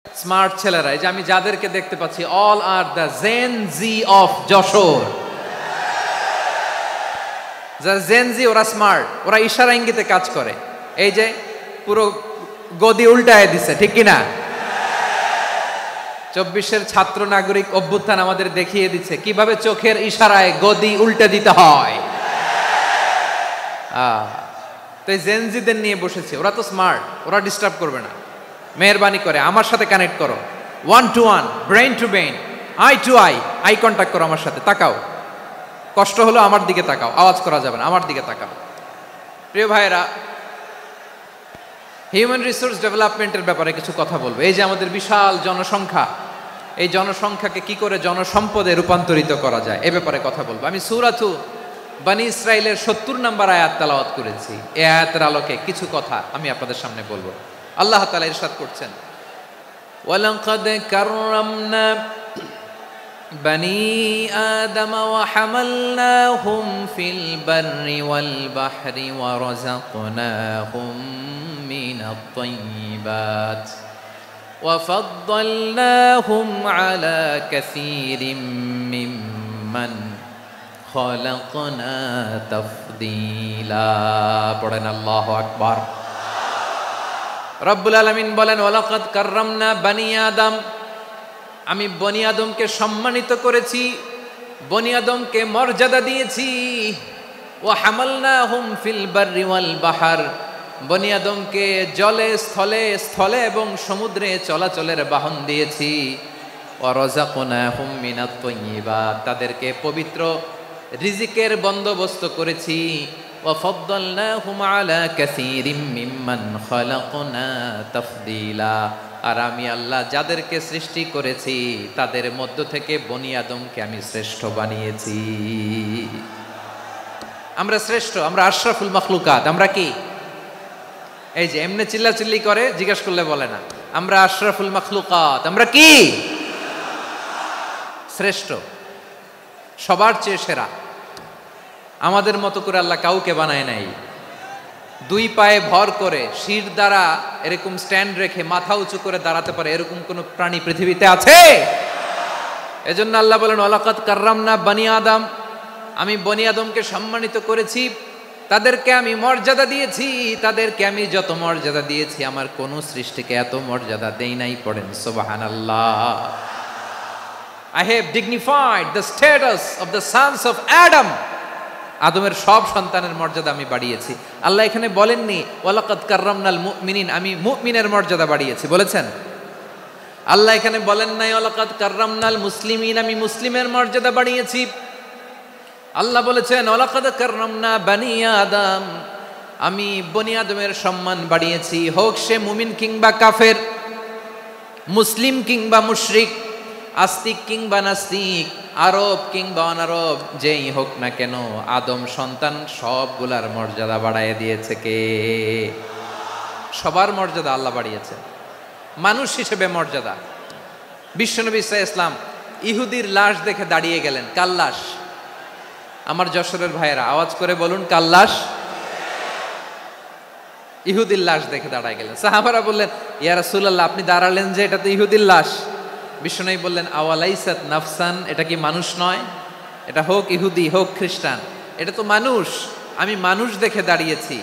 Smart ছেলেরা, এই যে আমি যাদেরকে দেখতে পাচ্ছি, all are the Gen Z of Jashore. যারা জেন জি ওরা স্মার্ট, ওরা ইশারা ইঙ্গিতে কাজ করে। এই যে পুরো গদি উল্টায় দিছে, ঠিক কিনা? 24-এর ছাত্র নাগরিক অভ্যুত্থান আমাদের দেখিয়ে দিচ্ছে কিভাবে চোখের ইশারায় গদি উল্টে দিতে হয়। তো এই জেনজিদের নিয়ে বসেছে, ওরা তো স্মার্ট, ওরা ডিস্টার্ব করবে না। মেহরবানি করে আমার সাথে কানেক্ট করো, 1 to 1, brain to brain, eye to eye contact করো আমার সাথে। তাকাও, কষ্ট হলো আমার দিকে তাকাও, আওয়াজ করা যাবে না, আমার দিকে তাকাও। প্রিয় ভাইয়েরা, হিউম্যান রিসোর্স ডেভেলপমেন্টের ব্যাপারে কিছু কথা বলবো। এই যে আমাদের বিশাল জনসংখ্যা, এই জনসংখ্যাকে কি করে জনসম্পদে রূপান্তরিত করা যায় এ ব্যাপারে কথা বলবো। আমি সূরাতু বনী ইসরাইলের 70 নম্বর আয়াত তেলাওয়াত করেছি। এই আয়াতের আলোকে কিছু কথা আমি আপনাদের সামনে বলবো। আল্লাহ তাআলা ইরশাদ করছেন, ওয়ালাকাদ কাররামনা বনী আদম ওয়া হামালনাহুম ফিল বাররি ওয়াল বাহরি ওয়া রাযাকনাহুম মিনাত তাইয়্যিবাত ওয়া ফাদ্দালনাহুম আলা কাসীরিম মিম্মান খালাকনা তাফদীলা। পড়েন আল্লাহু আকবার। রব্বুল আলামিন বলেন, ওয়ালাকাদ কাররামনা বনী আদম, আমি বনী আদমকে সম্মানিত করেছি, বনী আদমকে মর্যাদা দিয়েছি। ওয়া হামালনাহুম ফিল বাররি ওয়াল বাহর, বনী আদমকে জলে স্থলে, স্থলে এবং সমুদ্রে চলাচলের বাহন দিয়েছি। ওয়া রাযাকনাহুম মিনাত তাইয়্যিবাত, তাদেরকে পবিত্র রিজিকের বন্দোবস্ত করেছি। ওয়া ফাদ্দালনাহুম আলা কাসীরিম মিম্মান খালাকনা তাফদীলা, আর আমি আল্লাহ যাদেরকে সৃষ্টি করেছি তাদের মধ্য থেকে বনী আদমকে আমি শ্রেষ্ঠ বানিয়েছি। আমরা শ্রেষ্ঠ, আমরা আশরাফুল মাখলুকাত। আমরা কি? এই যে এমনি চিল্লাচিল্লি করে, জিজ্ঞাসা করলে বলে না। আমরা আশরাফুল মাখলুকাত। আমরা কি? শ্রেষ্ঠ, সবার চেয়ে সেরা। আমাদের মতো করে আল্লাহ কাউকে বানায় নাই। 2 পায়ে ভর করে, শির দ্বারা এরকম স্ট্যান্ড রেখে মাথা উঁচু করে দাঁড়াতে পারে এরকম কোন প্রাণী পৃথিবীতে আছে? এজন্য আল্লাহ বলেন, ওয়ালাকাদ কাররামনা বনী আদম, আমি বনী আদমকে সম্মানিত করেছি, তাদেরকে আমি মর্যাদা দিয়েছি। তাদেরকে আমি যত মর্যাদা দিয়েছি আমার কোন সৃষ্টিকে এত মর্যাদা দেই নাই। পড়েন সুবহানাল্লাহ। I have dignified the status of the sons of Adam, আদমের সব সন্তানের মর্যাদা আমি বাড়িয়েছি। আল্লাহ এখানে বলেননি ওয়ালাকাদ কাররামনাল মুমিনিন, আমি মুমিনের মর্যাদা বাড়িয়েছি, বলেছেন? আল্লাহ এখানে বলেন নাই ওয়ালাকাদ কাররামনাল মুসলিমিন, আমি মুসলিমের মর্যাদা বাড়িয়েছি। আল্লাহ বলেছেন ওয়ালাকাদ কাররামনা বনী আদম, আমি বনী আদমের সম্মান বাড়িয়েছি। হোক সে মুমিন কিংবা কাফের, মুসলিম কিংবা মুশরিক, আস্তিক কিংবা নাস্তিক, আরব কিংবা অনারব, যেই হোক না কেন, আদম সন্তান সবগুলার মর্যাদা বাড়ায় দিয়েছে কে? সবার মর্যাদা আল্লাহ বাড়িয়েছে। মানুষ হিসেবে মর্যাদা। বিশ্বনবী সাল্লাল্লাহু আলাইহি ওয়াসাল্লাম ইহুদির লাশ দেখে দাঁড়িয়ে গেলেন। কার লাশ? আমার যশোরের ভাইয়েরা আওয়াজ করে বলুন, কার লাশ? ইহুদির লাশ দেখে দাঁড়ায় গেলেন। সাহাবারা বললেন, ইয়া রাসূলুল্লাহ, আপনি দাঁড়ালেন যে, এটা তো ইহুদির লাশ। বিশ্বনবী বললেন, আওয়ালাইসাত নাফসান, এটা কি মানুষ নয়? এটা হোক ইহুদি হোক খ্রিস্টান, এটা তো মানুষ। আমি মানুষ দেখে দাঁড়িয়েছি।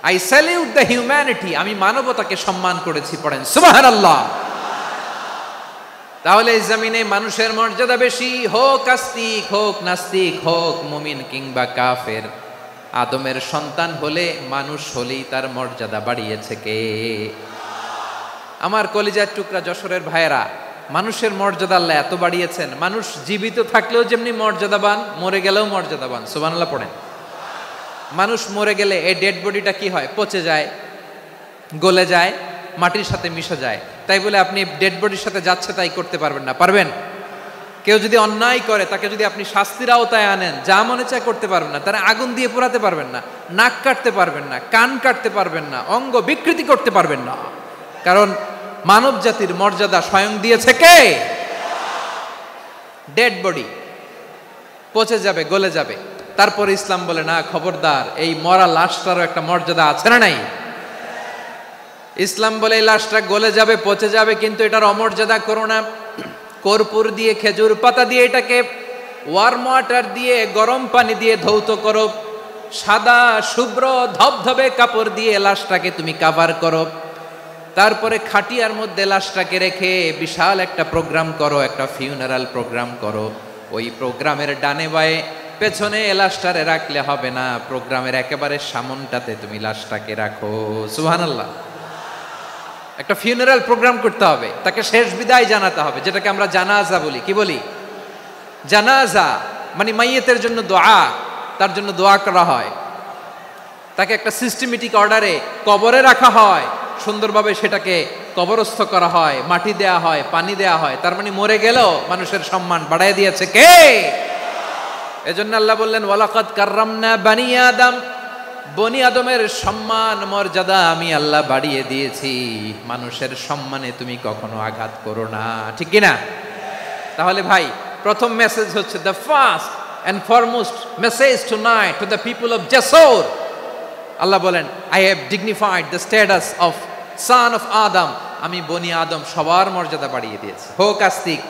আই স্যালিউট দ্য হিউম্যানিটি, আমি মানবতাকে সম্মান করেছি। পড়েন সুবহানাল্লাহ। তাহলে এই জমিনে মানুষের মর্যাদা বেশি। হোক আস্তিক, হোক নাস্তিক, হোক মুমিন কিংবা কাফের, আদমের সন্তান হলে, মানুষ হলেই তার মর্যাদা বাড়িয়েছে কে? আমার কলিজার টুকরা যশোরের ভাইয়েরা, মানুষের মর্যাদা আল্লাহ এত বাড়িয়েছেন, মানুষ জীবিত থাকলেও যেমনি মর্যাদাবান, মরে গেলেও মর্যাদাবান। সুবহানাল্লাহ পড়েন। মানুষ মরে গেলে এই ডেড বডিটা কি হয়? পচে যায়, গলে যায়, মাটির সাথে মিশে যায়। তাই বলে আপনি ডেড বডির সাথে যাচ্ছে তাই করতে পারবেন না। পারবেন? কেউ যদি অন্যায় করে তাকে যদি আপনি শাস্তির আওতায় আনেন, যা মনে চায় করতে পারবেন না। তারা আগুন দিয়ে পোড়াতে পারবেন না, নাক কাটতে পারবেন না, কান কাটতে পারবেন না, অঙ্গ বিকৃতি করতে পারবেন না। কারণ মানব জাতির মর্যাদা স্বয়ং দিয়েছে কে? ডেড বডি পচে যাবে, গলে যাবে। তারপরে ইসলাম বলে, না, খবরদার, এই মরা লাশটারও একটা মর্যাদা আছে না নাই? ইসলাম বলে এই লাশটা গলে যাবে, পচে যাবে, কিন্তু এটার অমর্যাদা করো না। কর্পূর দিয়ে, খেজুর পাতা দিয়ে, এটাকে ওয়ার্ম ওয়াটার দিয়ে, গরম পানি দিয়ে ধৌত করো, সাদা শুভ্র ধবধবে কাপড় দিয়ে লাশটাকে তুমি কাভার করো, তারপরে খাটিয়ার মধ্যে লাশটাকে রেখে বিশাল একটা প্রোগ্রাম করো, একটা ফিউনারাল প্রোগ্রাম করো। ওই প্রোগ্রামের ডানে বায়ে পেছনে লাশটারে রাখলে হবে না, প্রোগ্রামের একেবারে সামনটাতে তুমি লাশটাকে রাখো। সুবহানাল্লাহ। একটা ফিউনারাল প্রোগ্রাম করতে হবে, তাকে শেষ বিদায় জানাতে হবে, যেটাকে আমরা জানাজা বলি। কি বলি? জানাজা মানে মাইয়েতের জন্য দোয়া, তার জন্য দোয়া করা হয়, তাকে একটা সিস্টেমেটিক অর্ডারে কবরে রাখা হয়, সুন্দরভাবে সেটাকে কবরস্থ করা হয়, মাটি দেয়া হয়, পানি দেয়া হয়। তার মানে মরে গেলেও মানুষের সম্মান বাড়ায় দিয়েছে কে? এজন্য আল্লাহ বললেন ওয়ালাকাদ কাররামনা বানি আদম, বনি আদমের সম্মান মর্যাদা আমি আল্লাহ বাড়িয়ে দিয়েছি। মানুষের সম্মানে তুমি কখনো আঘাত করো না, ঠিক কি না? তাহলে ভাই, প্রথম মেসেজ হচ্ছে the first and foremost message tonight to the people of জাসর। আল্লাহ বলেন I have dignified the status of son of Adam. আমি বনি আদম সবার মর্যাদা বাড়িয়ে দিয়েছি, হোক আস্তিক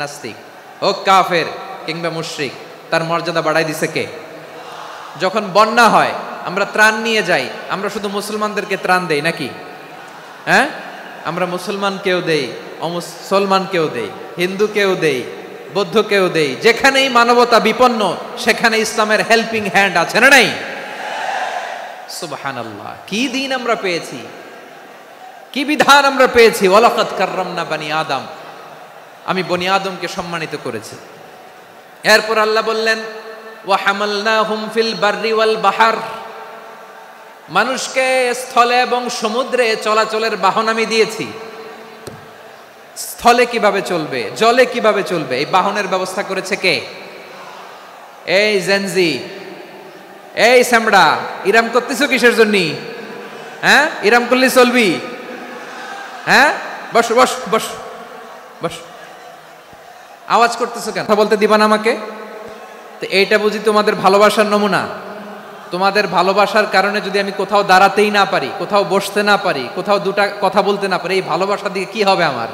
নাস্তিক, হোক কাফের কিংবা মুশরিক, তার মর্যাদা বাড়াই দিছে কে? যখন বন্যা হয় আমরা ত্রাণ নিয়ে যাই, আমরা শুধু মুসলমানদেরকে ত্রাণ দেই নাকি? হ্যাঁ, আমরা মুসলমানকেও দেই, অমুসলমানকেও দেই, হিন্দুকেও দেই, বৌদ্ধকেও দেই। যেখানেই মানবতা বিপন্ন সেখানে ইসলামের হেল্পিং হ্যান্ড আছে না নাই? সুবহানাল্লাহ। কি দিন আমরা পেয়েছি, কি বিধান আমরা পেয়েছি। ওয়ালাকাদ কাররামনা বানি আদম, আমি বনি আদমকে সম্মানিত করেছি। এরপর আল্লাহ বললেন ওয়া হামালনাহুম ফিল বাররি ওয়াল বাহর, মানুষকে স্থলে এবং সমুদ্রে চলাচলের বাহন আমি দিয়েছি। স্থলে কিভাবে চলবে, জলে কিভাবে চলবে, এই বাহনের ব্যবস্থা করেছে কে? এই জেনজি, এই স্যামড়া, ইরাম করতেছো কিসের জন্য? হ্যাঁ, ইরাম করলে চলবি? হ্যাঁ, বস বস বস বস, আওয়াজ করতেছো কেন? কথা বলতে দিবা না আমাকে? তো এইটা বুঝি তোমাদের ভালোবাসার নমুনা? তোমাদের ভালোবাসার কারণে যদি আমি কোথাও দাঁড়াতেই না পারি, কোথাও বসতে না পারি, কোথাও দুটা কথা বলতে না পারি, এই ভালোবাসা দিয়ে কি হবে আমার?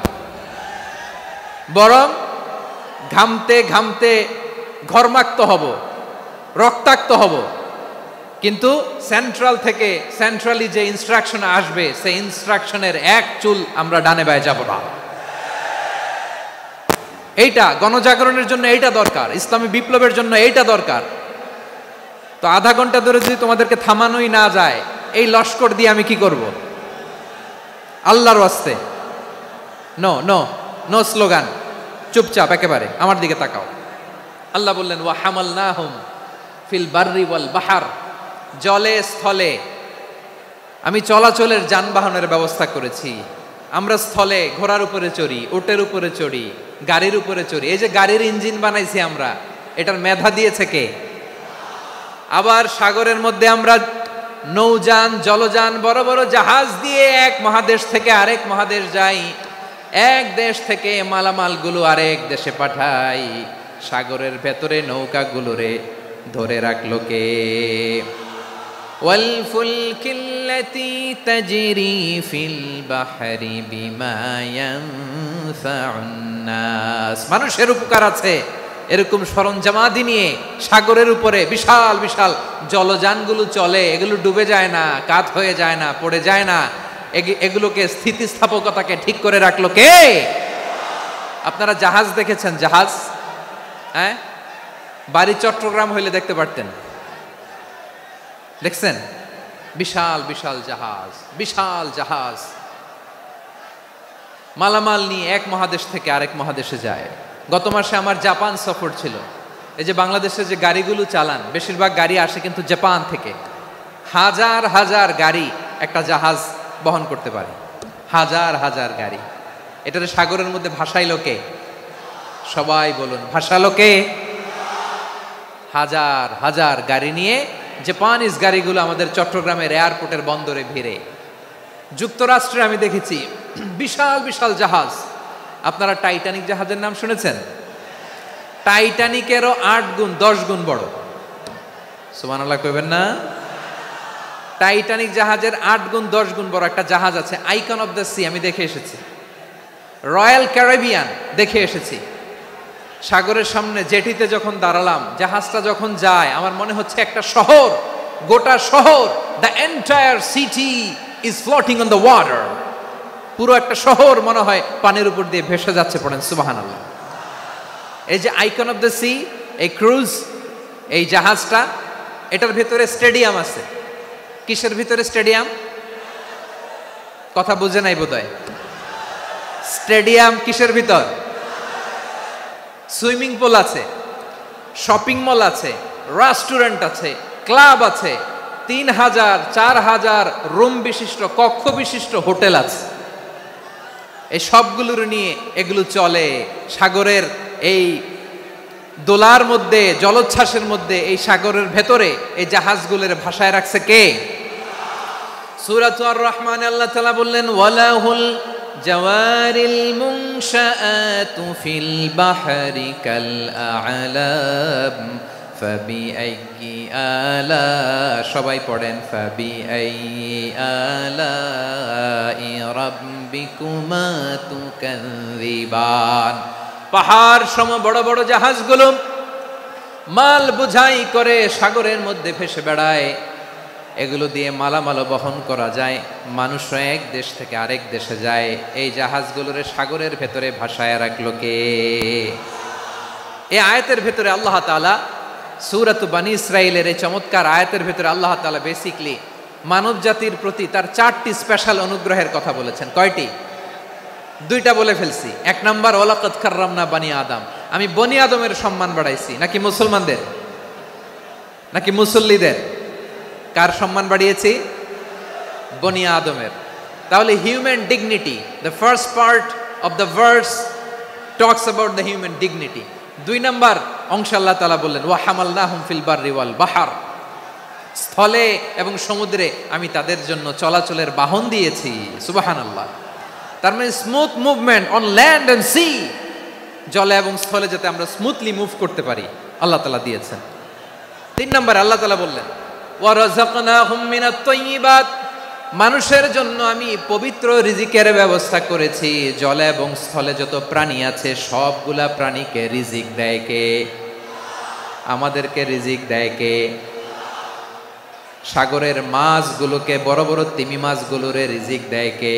বরং ঘামতে ঘামতে ঘর্মাক্ত হব, রক্তাক্ত হব। কিন্তু সেন্ট্রাল থেকে, সেন্ট্রালি যে ইনস্ট্রাকশন আসবে, সেই ইনস্ট্রাকশনের এক চুল আমরা ডানে বায়ে যাব না। এইটা গণজাগরণের জন্য এইটা দরকার, ইসলামী বিপ্লবের জন্য এইটা দরকার। তো আধা ঘন্টা ধরে যদি তোমাদেরকে থামানোই না যায়, এই লস্কর দিয়ে আমি কি করব? আল্লাহর ওয়াস্তে নো নো নো স্লোগান, চুপচাপ একেবারে আমার দিকে তাকাও। আল্লাহ বললেন ওয়া হামালনাহুম ফিল বাররি ওয়াল বাহর, জলে স্থলে আমি চলাচলের যানবাহনের ব্যবস্থা করেছি। আমরা স্থলে ঘোড়ার উপরে চড়ি, উটের উপরে চড়ি, গাড়ির উপরে চড়ি। এই যে গাড়ির ইঞ্জিন বানাইছি আমরা, এটার মেধা দিয়েছে কে? আবার সাগরের মধ্যে আমরা নৌযান, জলযান, বড় বড় জাহাজ দিয়ে এক মহাদেশ থেকে আরেক মহাদেশ যাই, এক দেশ থেকে মালামালগুলো আরেক দেশে পাঠাই। সাগরের ভেতরে নৌকাগুলোরে ধরে রাখলো কে? ওয়াল ফুলকিল্লাতী তাজরি ফিল বাহরি বিমা ইয়ানফাউন নাস। মানুষের উপকার আছে এরকম সরঞ্জামাদি নিয়ে সাগরের উপরে বিশাল বিশাল জলযানগুলো চলে, এগুলো ডুবে যায় না, কাত হয়ে যায় না, পড়ে যায় না। এগুলোকে স্থিতিস্থাপকতাকে ঠিক করে রাখলো কে? আপনারা জাহাজ দেখেছেন? জাহাজ, হ্যাঁ, বাড়ি চট্টগ্রাম হইলে দেখতে পারতেন। দেখছেন? বিশাল বিশাল জাহাজ, বিশাল জাহাজ মালামাল নিয়ে এক মহাদেশ থেকে আরেক মহাদেশে যায়। গত মাসে আমার জাপান সফর ছিল। এই যে বাংলাদেশে যে গাড়িগুলো চালান, বেশিরভাগ গাড়ি আসে কিন্তু জাপান থেকে। হাজার হাজার গাড়ি একটা জাহাজ বহন করতে পারে, হাজার হাজার গাড়ি। এটারে সাগরের মধ্যে ভাসাইলো কে? সবাই বলুন, ভাসালো কে? হাজার হাজার গাড়ি নিয়ে জাপানিজ গাড়িগুলো আমাদের চট্টগ্রামের এয়ারপোর্টের বন্দরে ভিড়ে। যুক্তরাষ্ট্রে আমি দেখেছি বিশাল বিশাল জাহাজ। আপনারা টাইটানিক জাহাজের নাম শুনেছেন? টাইটানিকেরও 8 গুণ 10 গুণ বড়। সুবহানাল্লাহ কইবেন না? টাইটানিক জাহাজের 8 গুণ 10 গুণ বড় একটা জাহাজ আছে, আইকন অফ দ্য সি, আমি দেখে এসেছি। রয়্যাল ক্যারিবিয়ান দেখে এসেছি। সাগরের সামনে জেটিতে যখন দাঁড়ালাম, জাহাজটা যখন যায়, আমার মনে হচ্ছে একটা শহর, গোটা শহর, the entire city is floating on the water. পুরো একটা শহর মনে হয় পানির উপর দিয়ে ভেসে যাচ্ছে, পড়েন সুবহানাল্লাহ। এই যে আইকন অফ দ্য সি, এই ক্রুজ, এই জাহাজটা, এটার ভিতরে স্টেডিয়াম আছে। কিসের ভিতরে স্টেডিয়াম? কথা বুঝে নাই বোধহয়। স্টেডিয়াম কিসের ভিতর? সুইমিং পুল আছে, শপিং মল আছে, রেস্টুরেন্ট আছে, ক্লাব আছে, 3000 4000 রুম বিশিষ্ট, কক্ষ বিশিষ্ট হোটেল আছে। এই সবগুলোর নিয়ে এগুলো চলে সাগরের এই দোলার মধ্যে, জলোচ্ছ্বাসের মধ্যে, এই সাগরের ভেতরে এই জাহাজগুলোর ভাষায় রাখছে কে? সূরাতুর আর রহমানে আল্লাহ তাআলা বললেন, ওয়ালাহুল জাওয়ারিল মুনশাআতু ফিল বাহরি কাল আ'লাম ফাবিআইয়ি আলা, সবাই পড়েন, ফাবিআইয়ি আলাই রাব্বিকুমা তুকাযিবান। পাহাড় সম বড় বড় জাহাজগুলো মাল বোঝাই করে সাগরের মধ্যে ভেসে বেড়ায়। এগুলো দিয়ে মালামাল বহন করা যায়, মানুষরা এক দেশ থেকে আরেক দেশে যায়। এই জাহাজগুলোর সাগরের ভেতরে ভাসায় রাখলো কে? এই আয়াতের ভেতরে আল্লাহ তাআলা সূরাত বনী ইসরাঈলের এই চমৎকার আয়াতের ভেতরে আল্লাহ তাআলা বেসিক্যালি মানব জাতির প্রতি তার 4টি স্পেশাল অনুগ্রহের কথা বলেছেন। কয়টি? 2টা বলে ফেলছি। 1 নাম্বার, ওয়ালাকাদ কাররামনা বনী আদম, আমি বনী আদমের সম্মান বাড়াইছি। নাকি মুসলমানদের? নাকি মুসল্লিদের? কার সম্মান বাড়িয়েছি? বনী আদমের। তাহলে human dignity, the first part of the verse talks about the human dignity. 2 number অংশ আল্লাহ তাআলা বললেন, ওয়া হামালনাহুম ফিল বাররি ওয়াল বাহর, স্থলে এবং সমুদ্রে আমি তাদের জন্য চলাচলের বাহন দিয়েছি। সুবহানাল্লাহ। তার মানে smooth movement on land and sea, জলে এবং স্থলে যাতে আমরা স্মুথলি মুভ করতে পারি আল্লাহ তাআলা দিয়েছেন। 3 নম্বরে আল্লাহ তাআলা বললেন, ওয়া রাযাকনাহুম মিনাত তাইয়্যিবাত, মানুষের জন্য আমি পবিত্র রিজিকের ব্যবস্থা করেছি। জলে এবং স্থলে যত প্রাণী আছে সবগুলা প্রাণীকে রিজিক দেয় কে? আমাদেরকে রিজিক দেয় কে? সাগরের মাছগুলোকে, বড় বড় তিমি মাছগুলোরে রিজিক দেয় কে?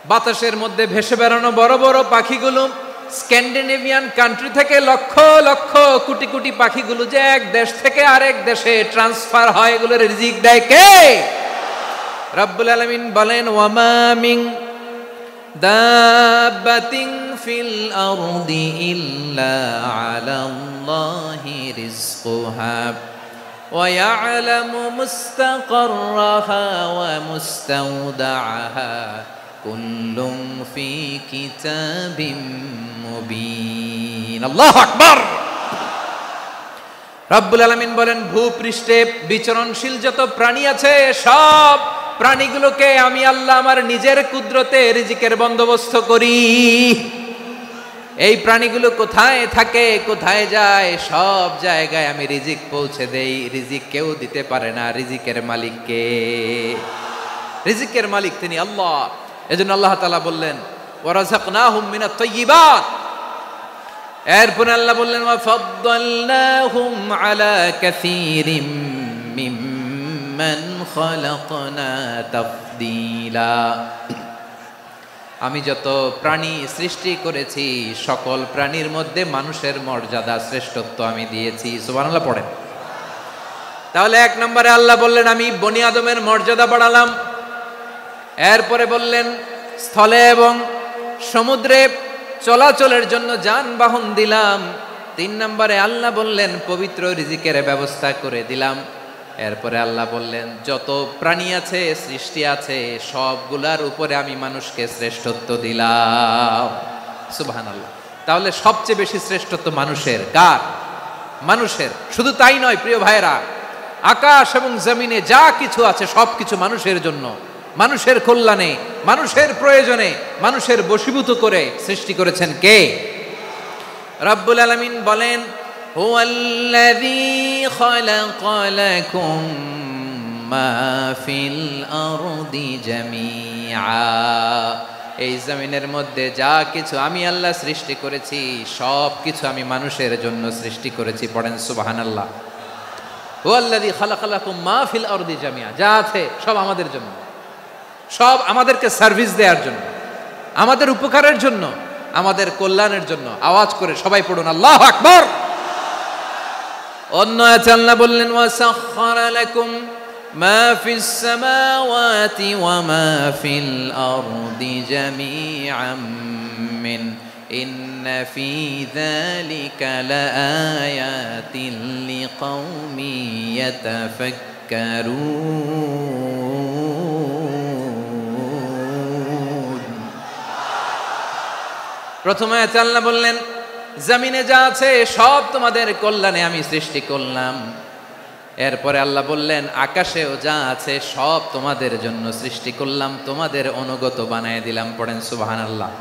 বাতাসের মধ্যে ভেসে বেড়ানো বড় বড় পাখিগুলো, স্ক্যান্ডিনেভিয়ান কান্ট্রি থেকে লক্ষ লক্ষ কোটি কোটি পাখিগুলো যে এক দেশ থেকে আরেক দেশে ট্রান্সফার হয়, এগুলোর রিজিক দেয় কে? রব্বুল আলামিন বলেন, ওয়ামা মিন দাব্বাতিন ফিল আরদি ইল্লা আলাল্লাহি রিজকুহা ওয়া ইয়ালামু মুস্তাকাররাহা ওয়া মুস্তাওদাআহা কুল্লুম ফি কিতাবিম মুবিন। আল্লাহু আকবার। রব্বুল আলামিন বলেন, ভূপৃষ্ঠে বিচরণশীল যত প্রাণী আছে সব প্রাণীগুলোকে আমি আল্লাহ আমার নিজের কুদরতে রিজিকের বন্দোবস্ত করি। এই প্রাণীগুলো কোথায় থাকে, কোথায় যায়, সব জায়গায় আমি রিজিক পৌঁছে দেই। রিজিক কেউ দিতে পারে না, রিজিকের মালিক কে? রিজিকের মালিক তিনি আল্লাহ। এজন্য আল্লাহ তাআলা বললেন, ওয়া রাযাকনাহুম মিনাত তাইয়্যিবাত। এরপর আল্লাহ বললেন, ওয়া ফাদ্দালনাহুম আলা কাসীরিম মিম্মান খালাকনা তাফদীলা। আমি যত প্রাণী সৃষ্টি করেছি সকল প্রাণীর মধ্যে মানুষের মর্যাদা, শ্রেষ্ঠত্ব আমি দিয়েছি। সুবহানাল্লাহ পড়েন। তাহলে 1 নম্বরে আল্লাহ বললেন, আমি বনি আদমের মর্যাদা বাড়ালাম। এরপরে বললেন, স্থলে এবং সমুদ্রে চলাচলের জন্য যানবাহন দিলাম। 3 নম্বরে আল্লাহ বললেন, পবিত্র রিজিকের ব্যবস্থা করে দিলাম। এরপরে আল্লাহ বললেন, যত প্রাণী আছে, সৃষ্টি আছে, সবগুলার উপরে আমি মানুষকে শ্রেষ্ঠত্ব দিলাম। সুবহানাল্লাহ। তাহলে সবচেয়ে বেশি শ্রেষ্ঠত্ব মানুষের। কার? মানুষের। শুধু তাই নয় প্রিয় ভাইরা, আকাশ এবং জমিনে যা কিছু আছে সবকিছু মানুষের জন্য, মানুষের কল্যাণে, মানুষের প্রয়োজনে, মানুষের বশীভূত করে সৃষ্টি করেছেন কে? রব্বুল আলামিন বলেন, হুয়াল্লাযী খালাকা লাকুম মা ফিল আরদি জামিআ, এই জমিনের মধ্যে যা কিছু আমি আল্লাহ সৃষ্টি করেছি সব কিছু আমি মানুষের জন্য সৃষ্টি করেছি। পড়েন সুবহানাল্লাহ। ওয়াল্লাযী খালাকালাকুম মা ফিল আরদি জামিআ, যা আছে সব আমাদের জন্য, সব আমাদেরকে সার্ভিস দেওয়ার জন্য, আমাদের উপকারের জন্য, আমাদের কল্যাণের জন্য। আওয়াজ করে সবাই পড়ুন আল্লাহু আকবার। অন্য আয়াতে আল্লাহ বললেন ওয়াসাখখারা লাকুম মা ফিস সামাওয়াতি ওয়া মা ফিল আরদি জামিআম মিন ইন্না ফি যালিকা লাআয়াতিন লিকাউমিন ইয়াতাফাক্কারুন। প্রথমে আয়াতে আল্লাহ বললেন জমিনে যা আছে সব তোমাদের কল্যাণে আমি সৃষ্টি করলাম। এরপরে আল্লাহ বললেন আকাশেও যা আছে সব তোমাদের জন্য সৃষ্টি করলাম, তোমাদের অনুগত বানায় দিলাম। পড়েন সুবহানাল্লাহ।